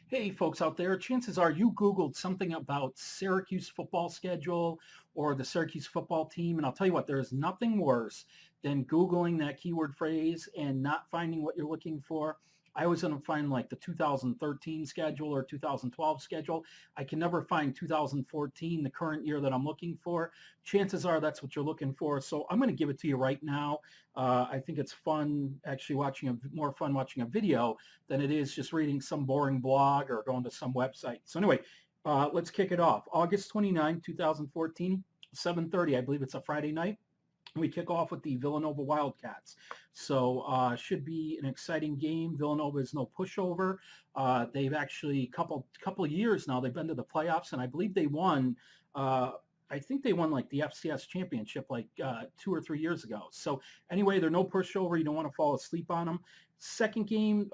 Hey, folks out there, chances are you Googled something about Syracuse football schedule or the Syracuse football team. And I'll tell you what, there is nothing worse than Googling that keyword phrase and not finding what you're looking for. I was going to find like the 2013 schedule or 2012 schedule. I can never find 2014, the current year that I'm looking for. Chances are that's what you're looking for. So I'm going to give it to you right now. I think it's fun actually more fun watching a video than it is just reading some boring blog or going to some website. So anyway, let's kick it off. August 29, 2014, 7:30. I believe it's a Friday night. We kick off with the Villanova Wildcats. So should be an exciting game. Villanova is no pushover. They've actually couple of years now. They've been to the playoffs, and I believe they won. I think they won like the FCS championship like 2 or 3 years ago. So anyway, they're no pushover. You don't want to fall asleep on them. Second game,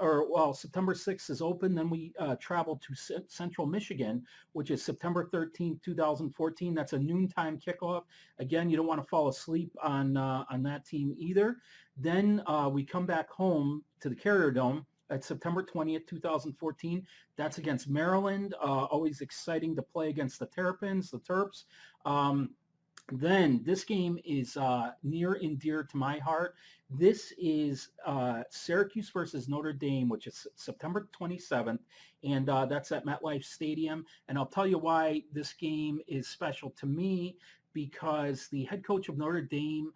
September 6th is open. Then we travel to Central Michigan, which is September 13th, 2014. That's a noontime kickoff. Again, you don't want to fall asleep on that team either. Then we come back home to the Carrier Dome at September 20th, 2014. That's against Maryland. Always exciting to play against the Terrapins, the Terps. Then this game is near and dear to my heart. This is Syracuse versus Notre Dame, which is September 27th, and that's at MetLife Stadium. And I'll tell you why this game is special to me, because the head coach of Notre Dame,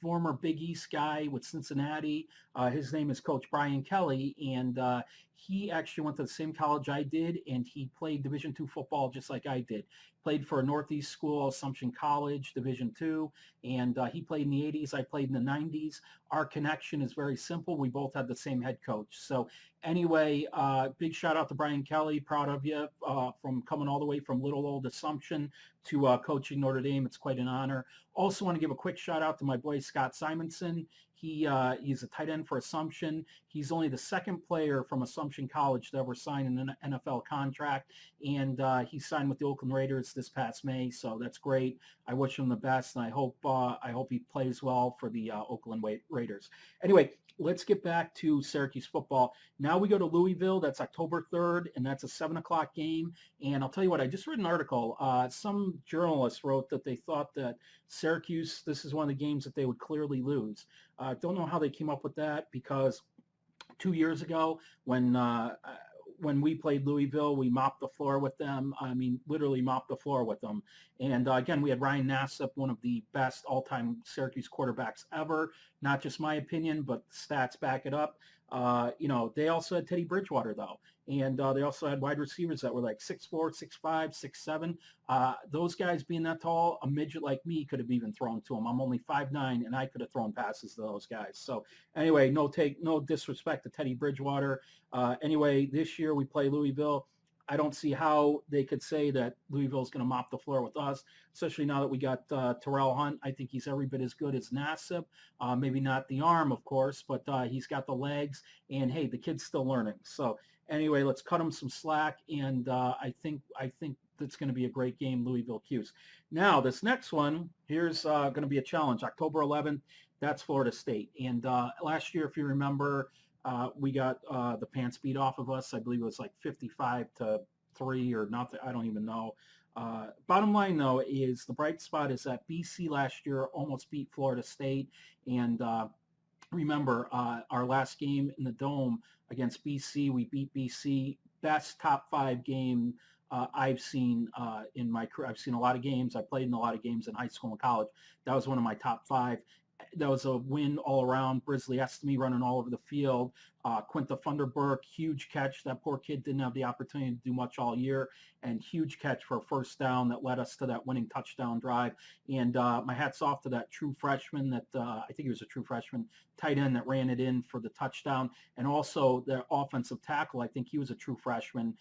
former Big East guy with Cincinnati, his name is Coach Brian Kelly, and he actually went to the same college I did, and he played Division II football just like I did. Played for a Northeast school, Assumption College, Division II, and he played in the 80s. I played in the 90s. Our connection is very simple. We both had the same head coach. So anyway, big shout out to Brian Kelly. Proud of you from coming all the way from little old Assumption to coaching Notre Dame. It's quite an honor. Also want to give a quick shout out to my boy Scott Simonson. He's a tight end for Assumption. He's only the second player from Assumption College to ever sign an NFL contract, and he signed with the Oakland Raiders this past May. So that's great. I wish him the best, and I hope he plays well for the Oakland Raiders. Anyway, let's get back to Syracuse football. Now we go to Louisville. That's October 3rd, and that's a 7 o'clock game. And I'll tell you what, I just read an article. Some journalists wrote that they thought that Syracuse, this is one of the games that they would clearly lose. Don't know how they came up with that, because 2 years ago when we played Louisville, we mopped the floor with them. I mean, literally mopped the floor with them. And again, we had Ryan Nassib, one of the best all-time Syracuse quarterbacks ever. Not just my opinion, but the stats back it up. They also had Teddy Bridgewater, though. And they also had wide receivers that were like 6'4", 6'5", 6'7". Those guys being that tall, a midget like me could have even thrown to them. I'm only 5'9", and I could have thrown passes to those guys. So anyway, no disrespect to Teddy Bridgewater. Anyway, this year we play Louisville. I don't see how they could say that Louisville is going to mop the floor with us, especially now that we got Terrell Hunt. I think he's every bit as good as Nassib. Maybe not the arm, of course, but he's got the legs. And, hey, the kid's still learning. So, anyway, let's cut him some slack. And I think that's going to be a great game, Louisville Cuse. Now, this next one, here's going to be a challenge. October 11th, that's Florida State. And last year, if you remember, we got the pants beat off of us. I believe it was like 55-3 or nothing. I don't even know. Bottom line, though, is the bright spot is that BC last year almost beat Florida State. And remember, our last game in the Dome against BC, we beat BC. Best top 5 game I've seen in my career. I've seen a lot of games. I played in a lot of games in high school and college. That was one of my top 5. That was a win all around. Brisley Estime running all over the field. Quinta Funderburk, huge catch. That poor kid didn't have the opportunity to do much all year, and huge catch for a first down that led us to that winning touchdown drive. And my hat's off to that true freshman that I think he was a true freshman tight end that ran it in for the touchdown. And also the offensive tackle, I think he was a true freshman.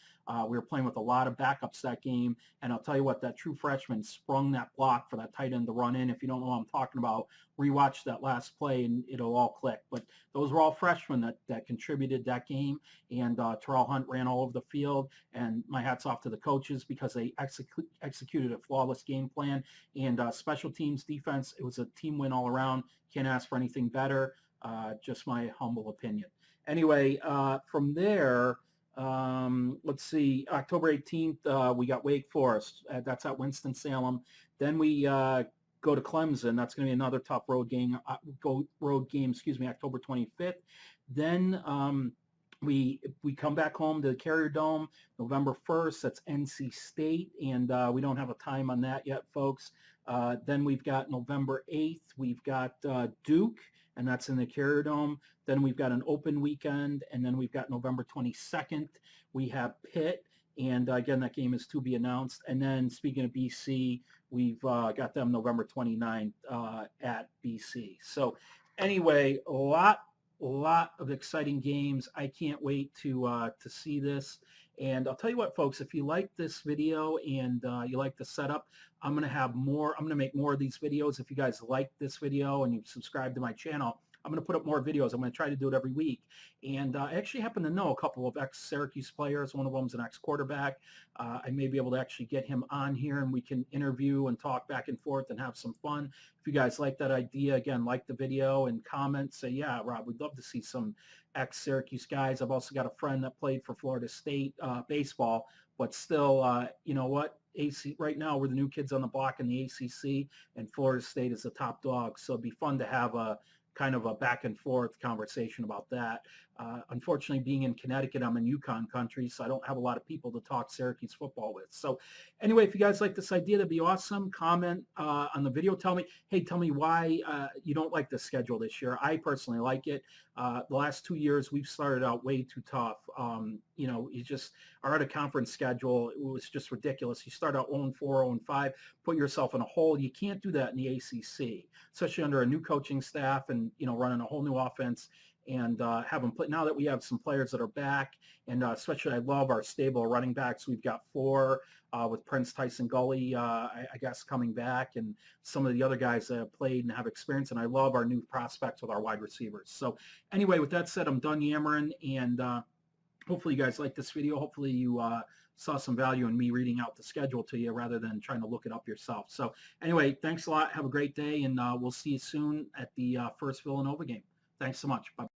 We were playing with a lot of backups that game. And I'll tell you what, that true freshman sprung that block for that tight end to run in. If you don't know what I'm talking about, rewatch that last play and it'll all click. But those were all freshmen that contributed that game. And Terrell Hunt ran all over the field. And my hat's off to the coaches because they executed a flawless game plan. And special teams, defense, it was a team win all around. Can't ask for anything better. Just my humble opinion. Anyway, from there, Let's see, October 18th, we got Wake Forest. That's at Winston-Salem. Then we go to Clemson. That's going to be another tough road game. October 25th. Then we come back home to the Carrier Dome November 1st. That's NC State, and we don't have a time on that yet, folks. Then we've got November 8th. We've got Duke, and that's in the Carrier Dome. Then we've got an open weekend, and then we've got November 22nd. We have Pitt, and again, that game is to be announced. And then speaking of BC, we've got them November 29th at BC. So anyway, a lot of exciting games. I can't wait to see this. And I'll tell you what, folks, if you like this video and you like the setup, I'm going to make more of these videos. If you guys like this video and you subscribe to my channel, I'm going to put up more videos. I'm going to try to do it every week. And I actually happen to know a couple of ex-Syracuse players. One of them's an ex-quarterback. I may be able to actually get him on here and we can interview and talk back and forth and have some fun. If you guys like that idea, again, like the video and comment. Say, yeah, Rob, we'd love to see some ex-Syracuse guys. I've also got a friend that played for Florida State baseball, but still, you know what? Right now, we're the new kids on the block in the ACC, and Florida State is the top dog. So it'd be fun to have a kind of a back and forth conversation about that. Unfortunately, being in Connecticut, I'm in Yukon country, so I don't have a lot of people to talk Syracuse football with. So anyway, if you guys like this idea, that'd be awesome. Comment on the video. Tell me why you don't like the schedule this year. I personally like it. The last 2 years, we've started out way too tough. You know, our out-of-conference schedule, it was just ridiculous. You start out 0-4, 0-5, put yourself in a hole. You can't do that in the ACC, especially under a new coaching staff and, you know, running a whole new offense and have them play. Now that we have some players that are back, and especially I love our stable running backs. We've got 4 with Prince Tyson Gully, I guess, coming back, and some of the other guys that have played and have experience. And I love our new prospects with our wide receivers. So anyway, with that said, I'm done yammering, and hopefully you guys like this video. Hopefully you saw some value in me reading out the schedule to you rather than trying to look it up yourself. So anyway, thanks a lot. Have a great day, and we'll see you soon at the first Villanova game. Thanks so much. Bye.